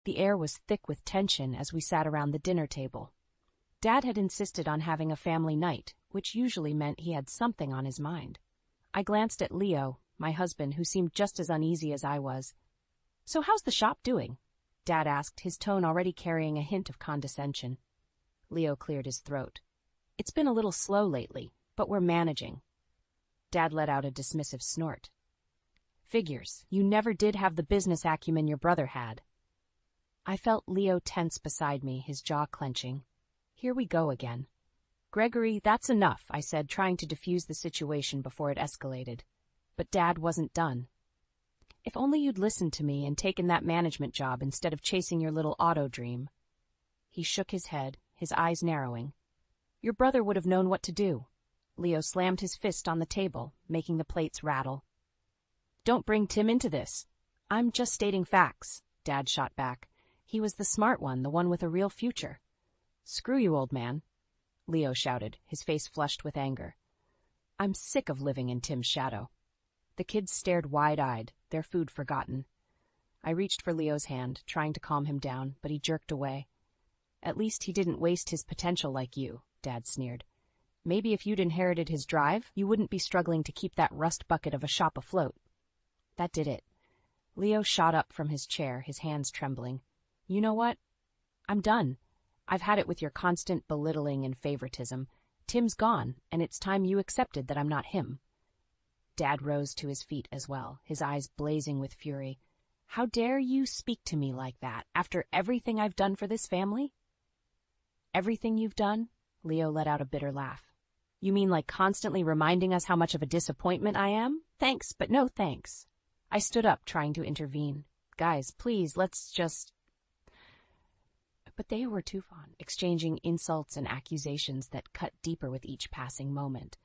The air was thick with tension as we sat around the dinner table. Dad had insisted on having a family night, which usually meant he had something on his mind. I glanced at Leo, my husband, who seemed just as uneasy as I was. "So how's the shop doing?" Dad asked, his tone already carrying a hint of condescension. Leo cleared his throat. "It's been a little slow lately, but we're managing." Dad let out a dismissive snort. "Figures. You never did have the business acumen your brother had." I felt Leo tense beside me, his jaw clenching. Here we go again. "Gregory, that's enough," I said, trying to defuse the situation before it escalated. But Dad wasn't done. "If only you'd listened to me and taken that management job instead of chasing your little auto dream." He shook his head, his eyes narrowing. "Your brother would have known what to do." Leo slammed his fist on the table, making the plates rattle. "Don't bring Tim into this." "I'm just stating facts," Dad shot back. He was the smart one, the one with a real future. "Screw you, old man," Leo shouted, his face flushed with anger. "I'm sick of living in Tim's shadow." The kids stared wide-eyed, their food forgotten. I reached for Leo's hand, trying to calm him down, but he jerked away. "At least he didn't waste his potential like you," Dad sneered. "Maybe if you'd inherited his drive, you wouldn't be struggling to keep that rust bucket of a shop afloat." That did it. Leo shot up from his chair, his hands trembling. "You know what? I'm done. I've had it with your constant belittling and favoritism. Tim's gone, and it's time you accepted that I'm not him." Dad rose to his feet as well, his eyes blazing with fury. "How dare you speak to me like that, after everything I've done for this family?" "Everything you've done?" Leo let out a bitter laugh. "You mean like constantly reminding us how much of a disappointment I am? Thanks, but no thanks." I stood up, trying to intervene. "Guys, please, let's just—" But they were too fond, exchanging insults and accusations that cut deeper with each passing moment.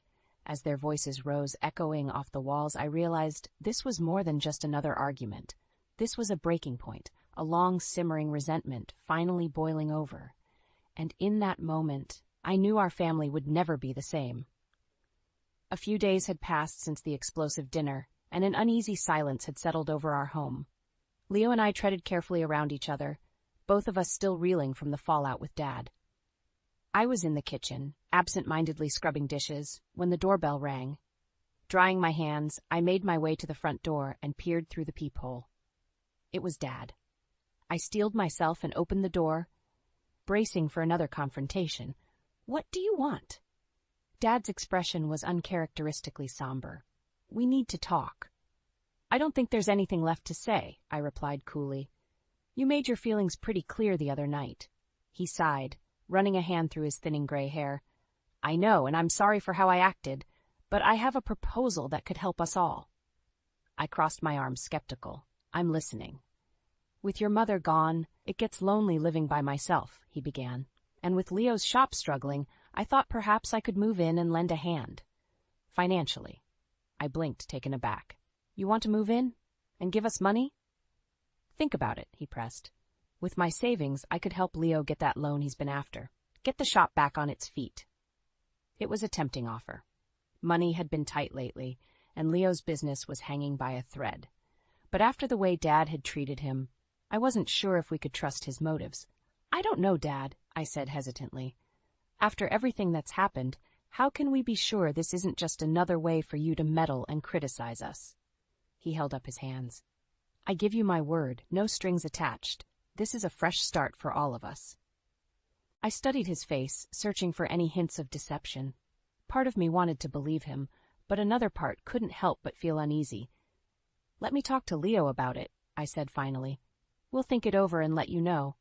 As their voices rose, echoing off the walls, I realized this was more than just another argument. This was a breaking point, a long simmering resentment finally boiling over. And in that moment, I knew our family would never be the same. A few days had passed since the explosive dinner, and an uneasy silence had settled over our home. Leo and I treaded carefully around each other, both of us still reeling from the fallout with Dad. I was in the kitchen, absent-mindedly scrubbing dishes, when the doorbell rang. Drying my hands, I made my way to the front door and peered through the peephole. It was Dad. I steeled myself and opened the door, bracing for another confrontation. "What do you want?" Dad's expression was uncharacteristically somber. "We need to talk." "I don't think there's anything left to say," I replied coolly. "You made your feelings pretty clear the other night." He sighed, running a hand through his thinning gray hair. "I know, and I'm sorry for how I acted, but I have a proposal that could help us all." I crossed my arms, skeptical. "I'm listening." "With your mother gone, it gets lonely living by myself," he began. "And with Leo's shop struggling, I thought perhaps I could move in and lend a hand. Financially." I blinked, taken aback. "You want to move in? And give us money?" "Think about it," he pressed. "With my savings, I could help Leo get that loan he's been after. Get the shop back on its feet." It was a tempting offer. Money had been tight lately, and Leo's business was hanging by a thread. But after the way Dad had treated him, I wasn't sure if we could trust his motives. "I don't know, Dad," I said hesitantly. "After everything that's happened, how can we be sure this isn't just another way for you to meddle and criticize us?" He held up his hands. "I give you my word, no strings attached. This is a fresh start for all of us." I studied his face, searching for any hints of deception. Part of me wanted to believe him, but another part couldn't help but feel uneasy. "Let me talk to Leo about it," I said finally. "We'll think it over and let you know."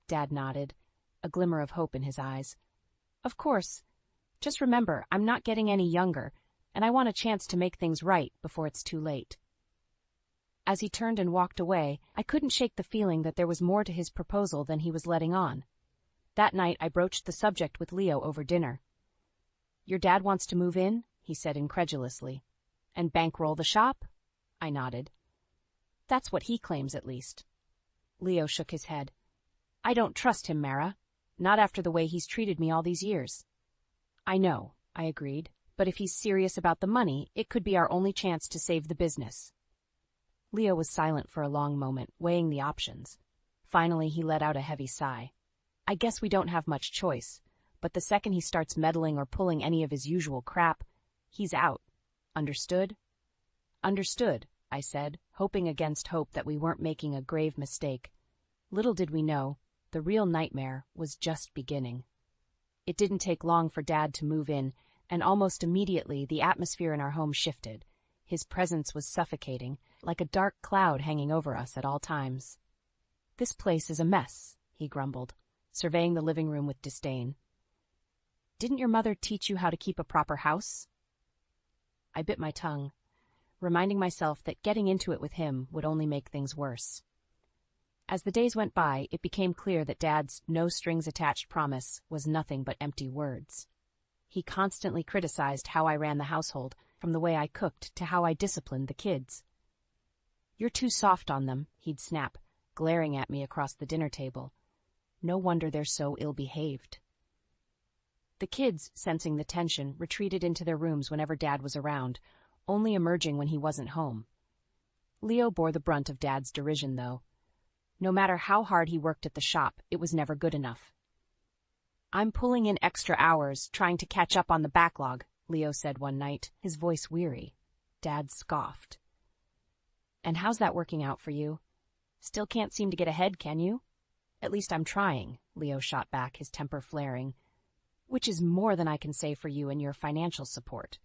Dad nodded, a glimmer of hope in his eyes. "Of course. Just remember, I'm not getting any younger, and I want a chance to make things right before it's too late." As he turned and walked away, I couldn't shake the feeling that there was more to his proposal than he was letting on. That night, I broached the subject with Leo over dinner. "Your dad wants to move in?" he said incredulously. "And bankroll the shop?" I nodded. "That's what he claims, at least." Leo shook his head. "I don't trust him, Mara. Not after the way he's treated me all these years." "I know," I agreed. "But if he's serious about the money, it could be our only chance to save the business." Leo was silent for a long moment, weighing the options. Finally, he let out a heavy sigh. I guess we don't have much choice, but the second he starts meddling or pulling any of his usual crap, he's out. Understood? Understood, I said, hoping against hope that we weren't making a grave mistake. Little did we know, the real nightmare was just beginning. It didn't take long for Dad to move in, and almost immediately the atmosphere in our home shifted. His presence was suffocating, like a dark cloud hanging over us at all times. This place is a mess, he grumbled, surveying the living room with disdain. Didn't your mother teach you how to keep a proper house? I bit my tongue, reminding myself that getting into it with him would only make things worse. As the days went by, it became clear that Dad's no-strings-attached promise was nothing but empty words. He constantly criticized how I ran the household, from the way I cooked to how I disciplined the kids. You're too soft on them, he'd snap, glaring at me across the dinner table. No wonder they're so ill-behaved. The kids, sensing the tension, retreated into their rooms whenever Dad was around, only emerging when he wasn't home. Leo bore the brunt of Dad's derision, though. No matter how hard he worked at the shop, it was never good enough. I'm pulling in extra hours, trying to catch up on the backlog, Leo said one night, his voice weary. Dad scoffed. And how's that working out for you? Still can't seem to get ahead, can you? At least I'm trying, Leo shot back, his temper flaring. Which is more than I can say for you and your financial support.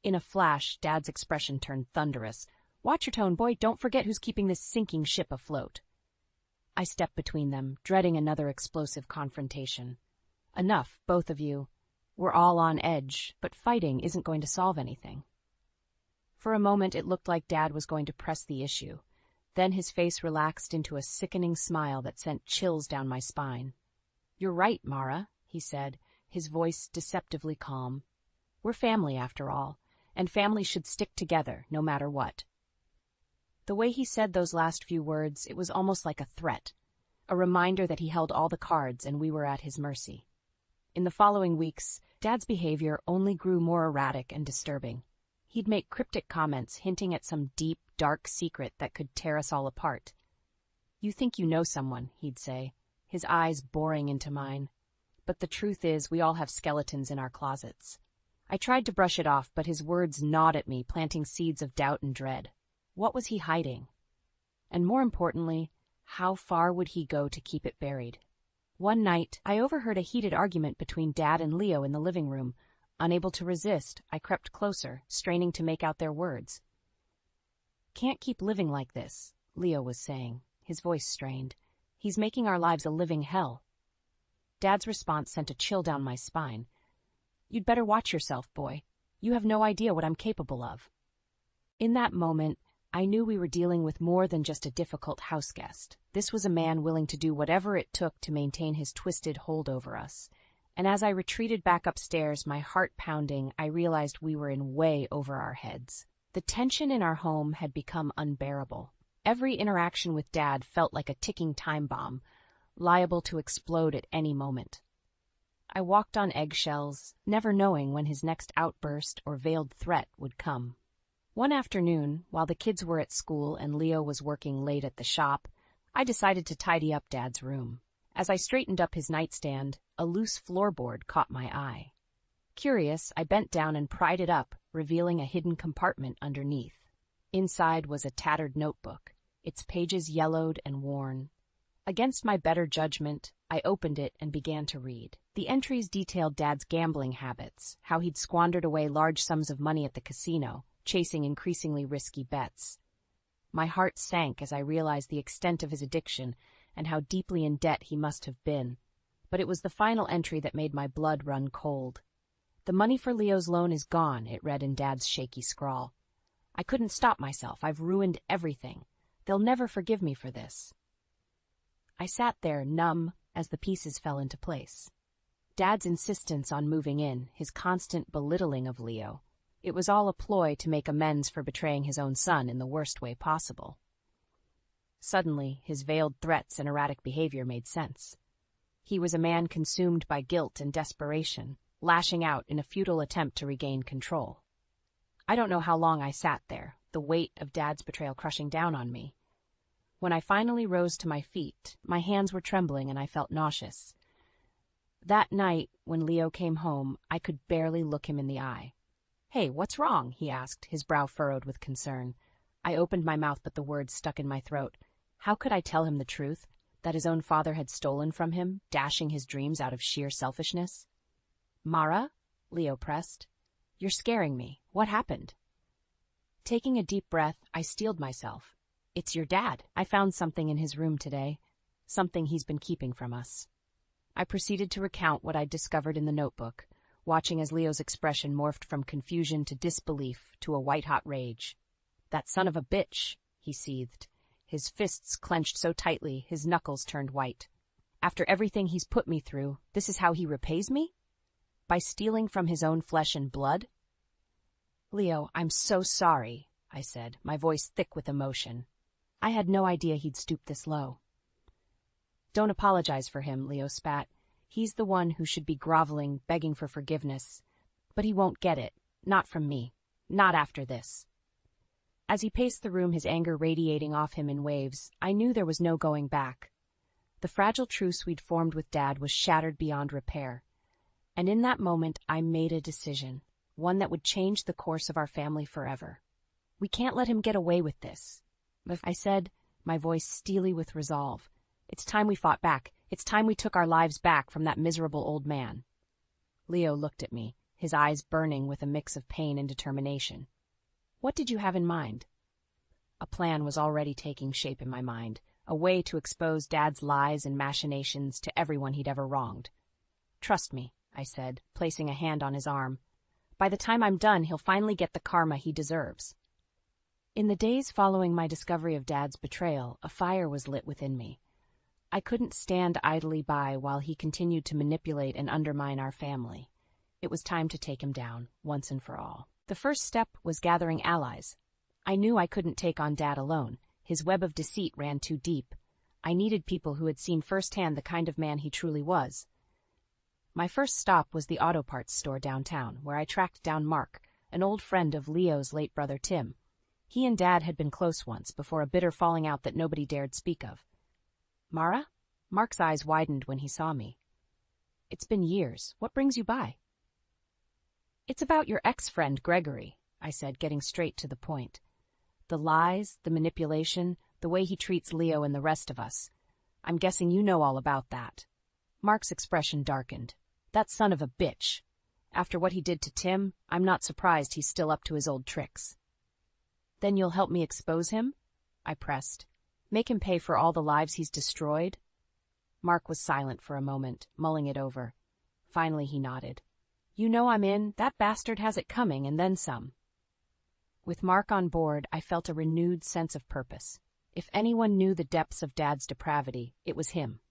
In a flash, Dad's expression turned thunderous. Watch your tone, boy. Don't forget who's keeping this sinking ship afloat. I stepped between them, dreading another explosive confrontation. Enough, both of you. We're all on edge, but fighting isn't going to solve anything. For a moment, it looked like Dad was going to press the issue. Then his face relaxed into a sickening smile that sent chills down my spine. You're right, Mara, he said, his voice deceptively calm. We're family, after all, and families should stick together, no matter what. The way he said those last few words, it was almost like a threat, a reminder that he held all the cards and we were at his mercy. In the following weeks, Dad's behavior only grew more erratic and disturbing. He'd make cryptic comments hinting at some deep, dark secret that could tear us all apart. You think you know someone, he'd say, his eyes boring into mine. But the truth is, we all have skeletons in our closets. I tried to brush it off, but his words gnawed at me, planting seeds of doubt and dread. What was he hiding? And more importantly, how far would he go to keep it buried? One night, I overheard a heated argument between Dad and Leo in the living room. Unable to resist, I crept closer, straining to make out their words. Can't keep living like this, Leo was saying, his voice strained. He's making our lives a living hell. Dad's response sent a chill down my spine. You'd better watch yourself, boy. You have no idea what I'm capable of. In that moment, I knew we were dealing with more than just a difficult houseguest. This was a man willing to do whatever it took to maintain his twisted hold over us. And as I retreated back upstairs, my heart pounding, I realized we were in way over our heads. The tension in our home had become unbearable. Every interaction with Dad felt like a ticking time bomb, liable to explode at any moment. I walked on eggshells, never knowing when his next outburst or veiled threat would come. One afternoon, while the kids were at school and Leo was working late at the shop, I decided to tidy up Dad's room. As I straightened up his nightstand, a loose floorboard caught my eye. Curious, I bent down and pried it up, revealing a hidden compartment underneath. Inside was a tattered notebook, its pages yellowed and worn. Against my better judgment, I opened it and began to read. The entries detailed Dad's gambling habits, how he'd squandered away large sums of money at the casino, chasing increasingly risky bets. My heart sank as I realized the extent of his addiction and how deeply in debt he must have been. But it was the final entry that made my blood run cold. The money for Leo's loan is gone, it read in Dad's shaky scrawl. I couldn't stop myself. I've ruined everything. They'll never forgive me for this. I sat there, numb, as the pieces fell into place. Dad's insistence on moving in, his constant belittling of Leo. It was all a ploy to make amends for betraying his own son in the worst way possible. Suddenly, his veiled threats and erratic behavior made sense. He was a man consumed by guilt and desperation, lashing out in a futile attempt to regain control. I don't know how long I sat there, the weight of Dad's betrayal crushing down on me. When I finally rose to my feet, my hands were trembling and I felt nauseous. That night, when Leo came home, I could barely look him in the eye. "Hey, what's wrong?" he asked, his brow furrowed with concern. I opened my mouth, but the words stuck in my throat. How could I tell him the truth, that his own father had stolen from him, dashing his dreams out of sheer selfishness? "Mara?" Leo pressed. "You're scaring me. What happened?" Taking a deep breath, I steeled myself. "It's your dad. I found something in his room today. Something he's been keeping from us." I proceeded to recount what I'd discovered in the notebook, watching as Leo's expression morphed from confusion to disbelief to a white-hot rage. "That son of a bitch," he seethed, his fists clenched so tightly his knuckles turned white. "After everything he's put me through, this is how he repays me? By stealing from his own flesh and blood?" "Leo, I'm so sorry," I said, my voice thick with emotion. I had no idea he'd stoop this low. "Don't apologize for him," Leo spat. "He's the one who should be groveling, begging for forgiveness. But he won't get it. Not from me. Not after this." As he paced the room, his anger radiating off him in waves, I knew there was no going back. The fragile truce we'd formed with Dad was shattered beyond repair. And in that moment, I made a decision, one that would change the course of our family forever. "We can't let him get away with this," I said, my voice steely with resolve. "It's time we fought back. It's time we took our lives back from that miserable old man." Leo looked at me, his eyes burning with a mix of pain and determination. "What did you have in mind?" A plan was already taking shape in my mind, a way to expose Dad's lies and machinations to everyone he'd ever wronged. "Trust me," I said, placing a hand on his arm. "By the time I'm done, he'll finally get the karma he deserves." In the days following my discovery of Dad's betrayal, a fire was lit within me. I couldn't stand idly by while he continued to manipulate and undermine our family. It was time to take him down, once and for all. The first step was gathering allies. I knew I couldn't take on Dad alone. His web of deceit ran too deep. I needed people who had seen firsthand the kind of man he truly was. My first stop was the auto parts store downtown, where I tracked down Mark, an old friend of Leo's late brother Tim. He and Dad had been close once, before a bitter falling out that nobody dared speak of. "Mara?" Mark's eyes widened when he saw me. "It's been years. What brings you by?" "It's about your ex-friend, Gregory," I said, getting straight to the point. "The lies, the manipulation, the way he treats Leo and the rest of us. I'm guessing you know all about that." Mark's expression darkened. "That son of a bitch. After what he did to Tim, I'm not surprised he's still up to his old tricks." "Then you'll help me expose him?" I pressed. "Make him pay for all the lives he's destroyed?" Mark was silent for a moment, mulling it over. Finally he nodded. "You know I'm in. That bastard has it coming, and then some." With Mark on board, I felt a renewed sense of purpose. If anyone knew the depths of Dad's depravity, it was him.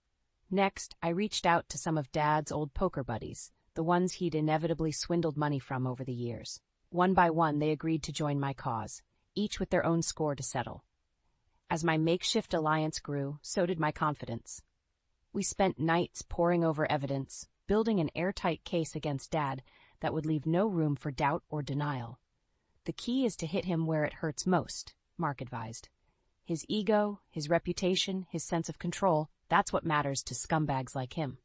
Next, I reached out to some of Dad's old poker buddies, the ones he'd inevitably swindled money from over the years. One by one, they agreed to join my cause, each with their own score to settle. As my makeshift alliance grew, so did my confidence. We spent nights poring over evidence, building an airtight case against Dad that would leave no room for doubt or denial. "The key is to hit him where it hurts most," Mark advised. "His ego, his reputation, his sense of control, that's what matters to scumbags like him."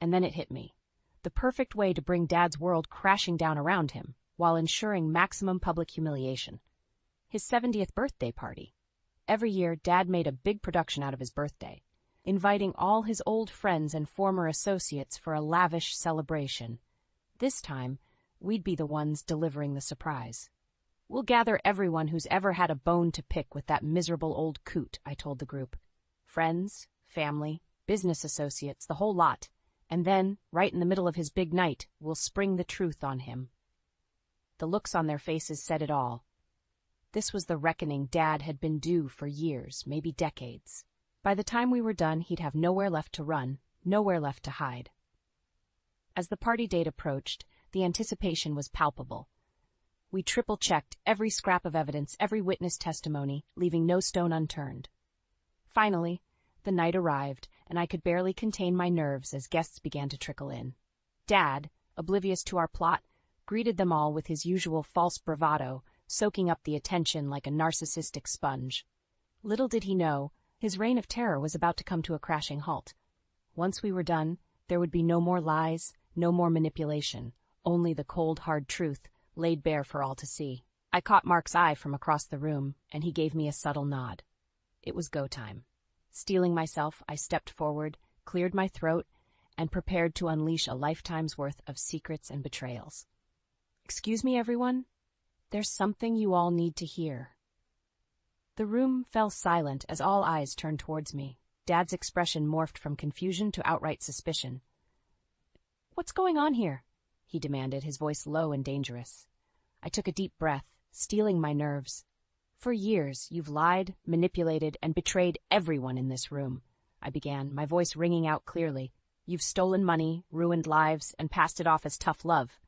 And then it hit me. The perfect way to bring Dad's world crashing down around him, while ensuring maximum public humiliation. His 70th birthday party. Every year, Dad made a big production out of his birthday, inviting all his old friends and former associates for a lavish celebration. This time, we'd be the ones delivering the surprise. "We'll gather everyone who's ever had a bone to pick with that miserable old coot," I told the group. "Friends, family, business associates, the whole lot. And then, right in the middle of his big night, we'll spring the truth on him." The looks on their faces said it all. This was the reckoning Dad had been due for years, maybe decades. By the time we were done, he'd have nowhere left to run, nowhere left to hide. As the party date approached, the anticipation was palpable. We triple-checked every scrap of evidence, every witness testimony, leaving no stone unturned. Finally, the night arrived, and I could barely contain my nerves as guests began to trickle in. Dad, oblivious to our plot, greeted them all with his usual false bravado, soaking up the attention like a narcissistic sponge. Little did he know, his reign of terror was about to come to a crashing halt. Once we were done, there would be no more lies, no more manipulation, only the cold, hard truth, laid bare for all to see. I caught Mark's eye from across the room, and he gave me a subtle nod. It was go time. Steeling myself, I stepped forward, cleared my throat, and prepared to unleash a lifetime's worth of secrets and betrayals. "Excuse me, everyone. There's something you all need to hear." The room fell silent as all eyes turned towards me. Dad's expression morphed from confusion to outright suspicion. "What's going on here?" he demanded, his voice low and dangerous. I took a deep breath, steeling my nerves. "For years, you've lied, manipulated, and betrayed everyone in this room," I began, my voice ringing out clearly. "You've stolen money, ruined lives, and passed it off as tough love.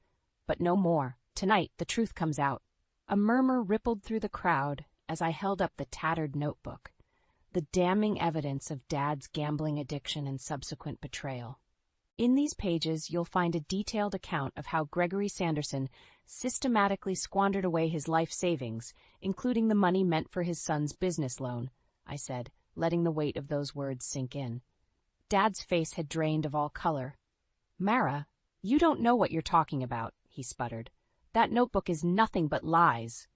But no more. Tonight, the truth comes out." A murmur rippled through the crowd as I held up the tattered notebook, the damning evidence of Dad's gambling addiction and subsequent betrayal. In these pages, you'll find a detailed account of how Gregory Sanderson systematically squandered away his life savings, including the money meant for his son's business loan, I said, letting the weight of those words sink in. Dad's face had drained of all color. "Mara, you don't know what you're talking about," he sputtered. "That notebook is nothing but lies."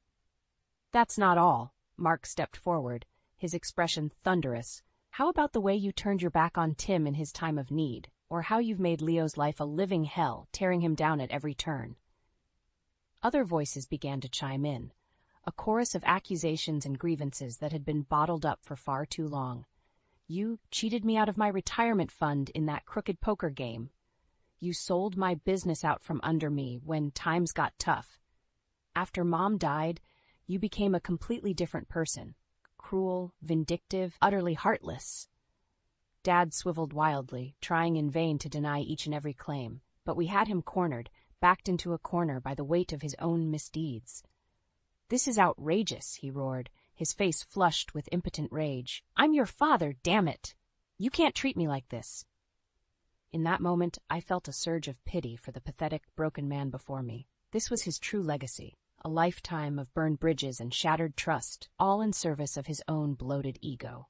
"That's not all." Mark stepped forward, his expression thunderous. "How about the way you turned your back on Tim in his time of need, or how you've made Leo's life a living hell, tearing him down at every turn?" Other voices began to chime in, a chorus of accusations and grievances that had been bottled up for far too long. "You cheated me out of my retirement fund in that crooked poker game. You sold my business out from under me when times got tough. After Mom died, you became a completely different person. Cruel, vindictive, utterly heartless." Dad swiveled wildly, trying in vain to deny each and every claim, but we had him cornered, backed into a corner by the weight of his own misdeeds. "This is outrageous," he roared, his face flushed with impotent rage. "I'm your father, damn it! You can't treat me like this." In that moment, I felt a surge of pity for the pathetic, broken man before me. This was his true legacy, a lifetime of burned bridges and shattered trust, all in service of his own bloated ego.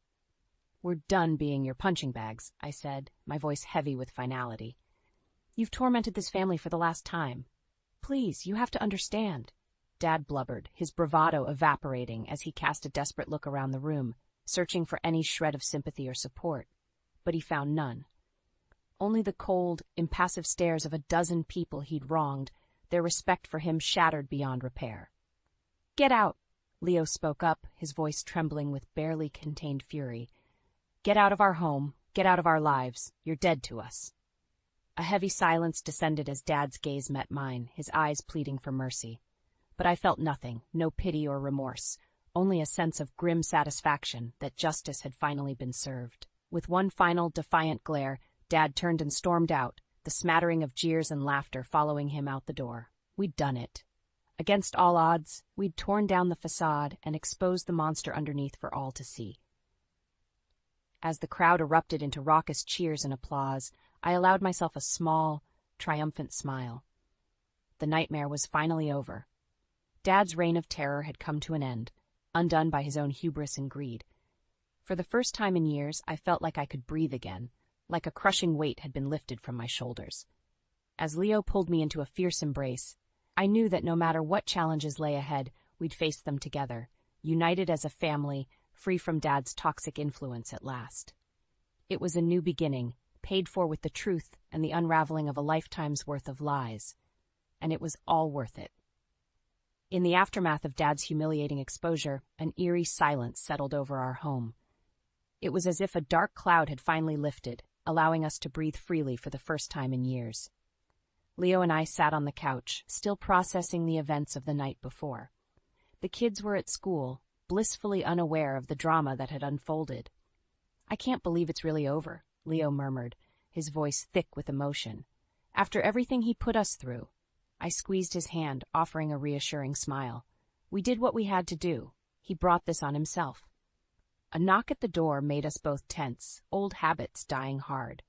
"We're done being your punching bags," I said, my voice heavy with finality. "You've tormented this family for the last time. Please, you have to understand." Dad blubbered, his bravado evaporating as he cast a desperate look around the room, searching for any shred of sympathy or support. But he found none. Only the cold, impassive stares of a dozen people he'd wronged, their respect for him shattered beyond repair. "Get out," Leo spoke up, his voice trembling with barely contained fury. "Get out of our home, get out of our lives. You're dead to us." A heavy silence descended as Dad's gaze met mine, his eyes pleading for mercy. But I felt nothing, no pity or remorse, only a sense of grim satisfaction that justice had finally been served. With one final defiant glare, Dad turned and stormed out, the smattering of jeers and laughter following him out the door. We'd done it. Against all odds, we'd torn down the facade and exposed the monster underneath for all to see. As the crowd erupted into raucous cheers and applause, I allowed myself a small, triumphant smile. The nightmare was finally over. Dad's reign of terror had come to an end, undone by his own hubris and greed. For the first time in years, I felt like I could breathe again, like a crushing weight had been lifted from my shoulders. As Leo pulled me into a fierce embrace, I knew that no matter what challenges lay ahead, we'd face them together, united as a family, free from Dad's toxic influence at last. It was a new beginning, paid for with the truth and the unraveling of a lifetime's worth of lies. And it was all worth it. In the aftermath of Dad's humiliating exposure, an eerie silence settled over our home. It was as if a dark cloud had finally lifted, allowing us to breathe freely for the first time in years. Leo and I sat on the couch, still processing the events of the night before. The kids were at school, blissfully unaware of the drama that had unfolded. "I can't believe it's really over," Leo murmured, his voice thick with emotion. "After everything he put us through." I squeezed his hand, offering a reassuring smile. "We did what we had to do. He brought this on himself." A knock at the door made us both tense, old habits dying hard.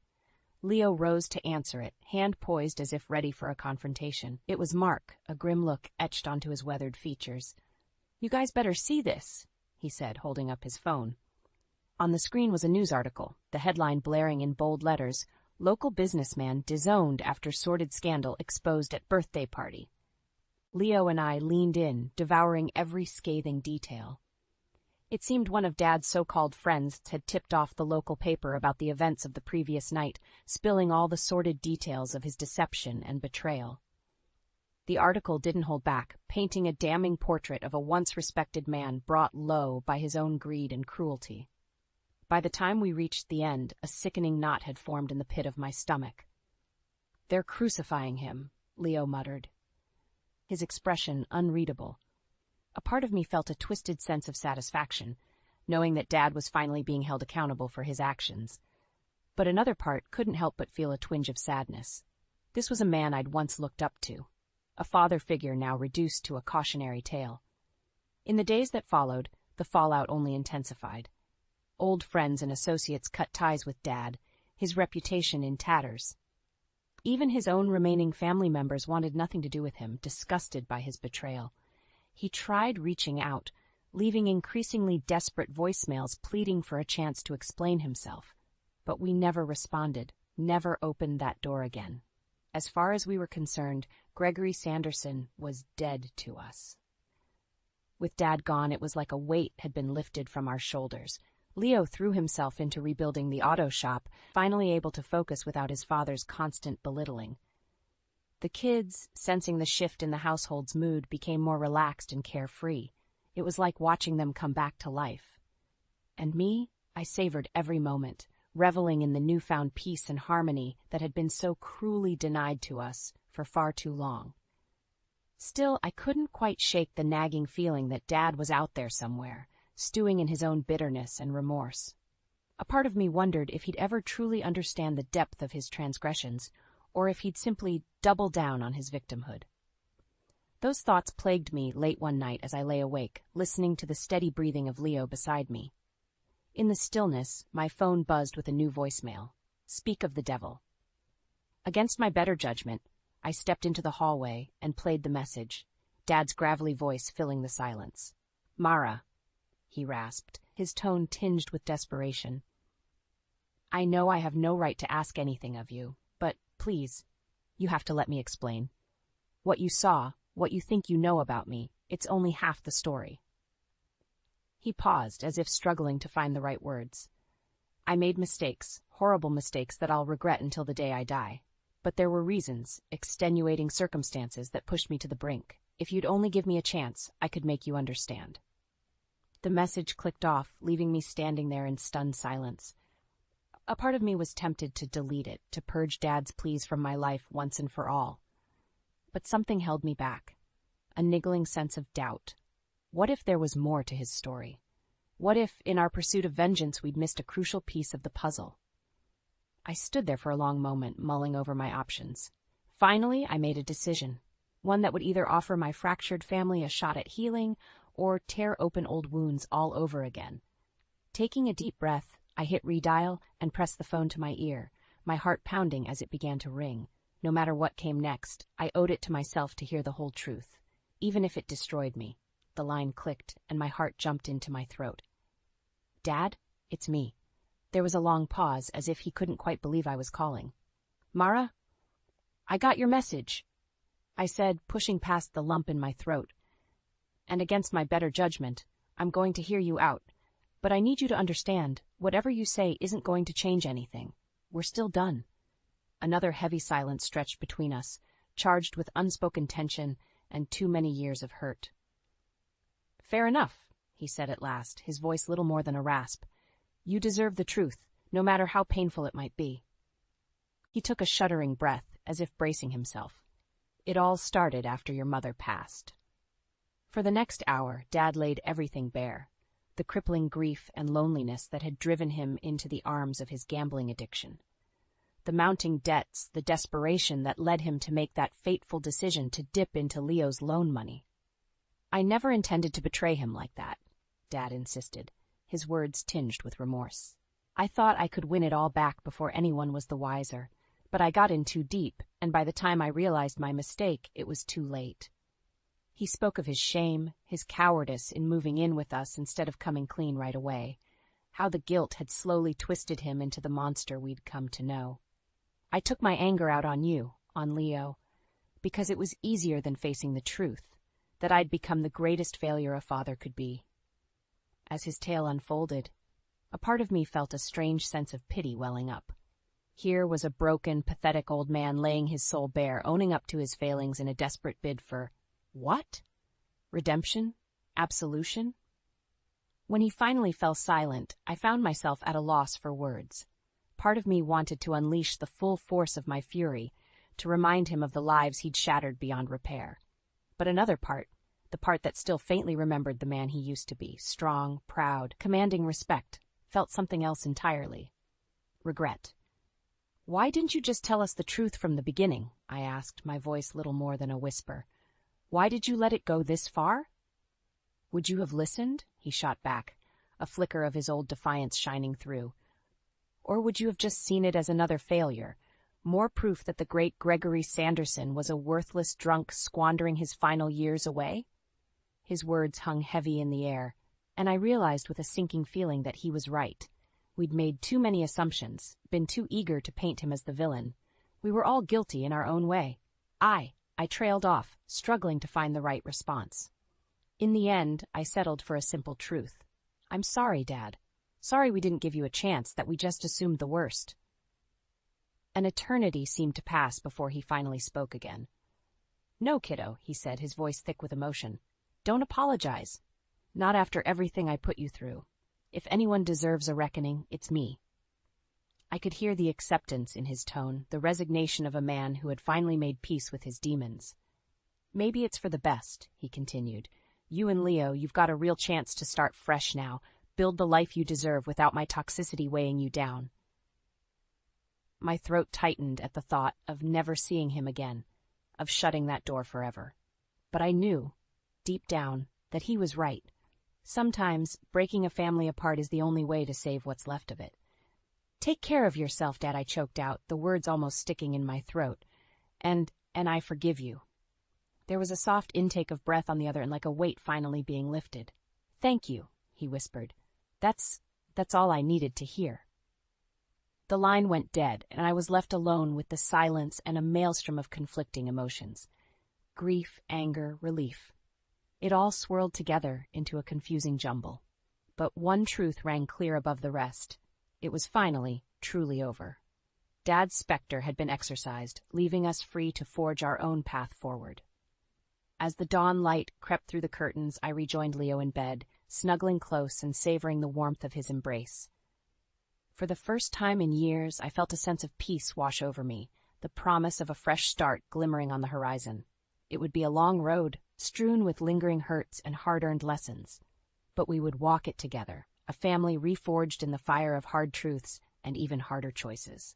Leo rose to answer it, hand poised as if ready for a confrontation. It was Mark, a grim look etched onto his weathered features. "You guys better see this," he said, holding up his phone. On the screen was a news article, the headline blaring in bold letters, "Local businessman disowned after sordid scandal exposed at birthday party." Leo and I leaned in, devouring every scathing detail. It seemed one of Dad's so-called friends had tipped off the local paper about the events of the previous night, spilling all the sordid details of his deception and betrayal. The article didn't hold back, painting a damning portrait of a once-respected man brought low by his own greed and cruelty. By the time we reached the end, a sickening knot had formed in the pit of my stomach. "They're crucifying him," Leo muttered, his expression unreadable. A part of me felt a twisted sense of satisfaction, knowing that Dad was finally being held accountable for his actions. But another part couldn't help but feel a twinge of sadness. This was a man I'd once looked up to, a father figure now reduced to a cautionary tale. In the days that followed, the fallout only intensified. Old friends and associates cut ties with Dad, his reputation in tatters. Even his own remaining family members wanted nothing to do with him, disgusted by his betrayal. He tried reaching out, leaving increasingly desperate voicemails pleading for a chance to explain himself. But we never responded, never opened that door again. As far as we were concerned, Gregory Sanderson was dead to us. With Dad gone, it was like a weight had been lifted from our shoulders. Leo threw himself into rebuilding the auto shop, finally able to focus without his father's constant belittling. The kids, sensing the shift in the household's mood, became more relaxed and carefree. It was like watching them come back to life. And me, I savored every moment, reveling in the newfound peace and harmony that had been so cruelly denied to us for far too long. Still, I couldn't quite shake the nagging feeling that Dad was out there somewhere, stewing in his own bitterness and remorse. A part of me wondered if he'd ever truly understand the depth of his transgressions, or if he'd simply double down on his victimhood. Those thoughts plagued me late one night as I lay awake, listening to the steady breathing of Leo beside me. In the stillness, my phone buzzed with a new voicemail. "Speak of the devil." Against my better judgment, I stepped into the hallway and played the message, Dad's gravelly voice filling the silence. "Mara," he rasped, his tone tinged with desperation. "I know I have no right to ask anything of you, but please, you have to let me explain. What you saw, what you think you know about me, it's only half the story." He paused, as if struggling to find the right words. "I made mistakes, horrible mistakes that I'll regret until the day I die. But there were reasons, extenuating circumstances that pushed me to the brink. If you'd only give me a chance, I could make you understand." The message clicked off, leaving me standing there in stunned silence. A part of me was tempted to delete it, to purge Dad's pleas from my life once and for all. But something held me back, a niggling sense of doubt. What if there was more to his story? What if, in our pursuit of vengeance, we'd missed a crucial piece of the puzzle? I stood there for a long moment, mulling over my options. Finally, I made a decision, one that would either offer my fractured family a shot at healing or tear open old wounds all over again. Taking a deep breath, I hit redial and pressed the phone to my ear, my heart pounding as it began to ring. No matter what came next, I owed it to myself to hear the whole truth, even if it destroyed me. The line clicked, and my heart jumped into my throat. "Dad, it's me." There was a long pause, as if he couldn't quite believe I was calling. "Mara? I got your message," I said, pushing past the lump in my throat. "And against my better judgment, I'm going to hear you out. But I need you to understand, whatever you say isn't going to change anything. We're still done." Another heavy silence stretched between us, charged with unspoken tension and too many years of hurt. "Fair enough," he said at last, his voice little more than a rasp. "You deserve the truth, no matter how painful it might be." He took a shuddering breath, as if bracing himself. "It all started after your mother passed." For the next hour, Dad laid everything bare, the crippling grief and loneliness that had driven him into the arms of his gambling addiction, the mounting debts, the desperation that led him to make that fateful decision to dip into Leo's loan money. "I never intended to betray him like that," Dad insisted, his words tinged with remorse. "I thought I could win it all back before anyone was the wiser, but I got in too deep, and by the time I realized my mistake, it was too late." He He spoke of his shame, his cowardice in moving in with us instead of coming clean right away, how the guilt had slowly twisted him into the monster we'd come to know. I took my anger out on you, on Leo, because it was easier than facing the truth, that I'd become the greatest failure a father could be. As his tale unfolded, a part of me felt a strange sense of pity welling up. Here was a broken, pathetic old man laying his soul bare, owning up to his failings in a desperate bid for what? Redemption? Absolution? When he finally fell silent, I found myself at a loss for words. Part of me wanted to unleash the full force of my fury, to remind him of the lives he'd shattered beyond repair. But another part, the part that still faintly remembered the man he used to be, strong, proud, commanding respect, felt something else entirely. Regret. "Why didn't you just tell us the truth from the beginning?" I asked, my voice little more than a whisper. "Why did you let it go this far?" "Would you have listened?" he shot back, a flicker of his old defiance shining through. "Or would you have just seen it as another failure, more proof that the great Gregory Sanderson was a worthless drunk squandering his final years away?" His words hung heavy in the air, and I realized with a sinking feeling that he was right. We'd made too many assumptions, been too eager to paint him as the villain. We were all guilty in our own way. I trailed off, struggling to find the right response. In the end, I settled for a simple truth. "I'm sorry, Dad. Sorry we didn't give you a chance, that we just assumed the worst." An eternity seemed to pass before he finally spoke again. "No, kiddo," he said, his voice thick with emotion. "Don't apologize. Not after everything I put you through. If anyone deserves a reckoning, it's me." I could hear the acceptance in his tone, the resignation of a man who had finally made peace with his demons. "Maybe it's for the best," he continued. "You and Leo, you've got a real chance to start fresh now, build the life you deserve without my toxicity weighing you down." My throat tightened at the thought of never seeing him again, of shutting that door forever. But I knew, deep down, that he was right. Sometimes, breaking a family apart is the only way to save what's left of it. "Take care of yourself, Dad," I choked out, the words almost sticking in my throat. And I forgive you." There was a soft intake of breath on the other end, like a weight finally being lifted. "Thank you," he whispered. That's all I needed to hear." The line went dead, and I was left alone with the silence and a maelstrom of conflicting emotions. Grief, anger, relief. It all swirled together into a confusing jumble. But one truth rang clear above the rest. It was finally, truly over. Dad's specter had been exorcised, leaving us free to forge our own path forward. As the dawn light crept through the curtains, I rejoined Leo in bed, snuggling close and savoring the warmth of his embrace. For the first time in years, I felt a sense of peace wash over me, the promise of a fresh start glimmering on the horizon. It would be a long road, strewn with lingering hurts and hard-earned lessons. But we would walk it together, a family reforged in the fire of hard truths and even harder choices.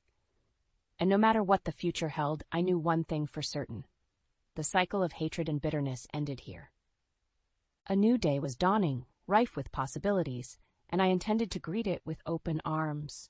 And no matter what the future held, I knew one thing for certain. The cycle of hatred and bitterness ended here. A new day was dawning, rife with possibilities, and I intended to greet it with open arms.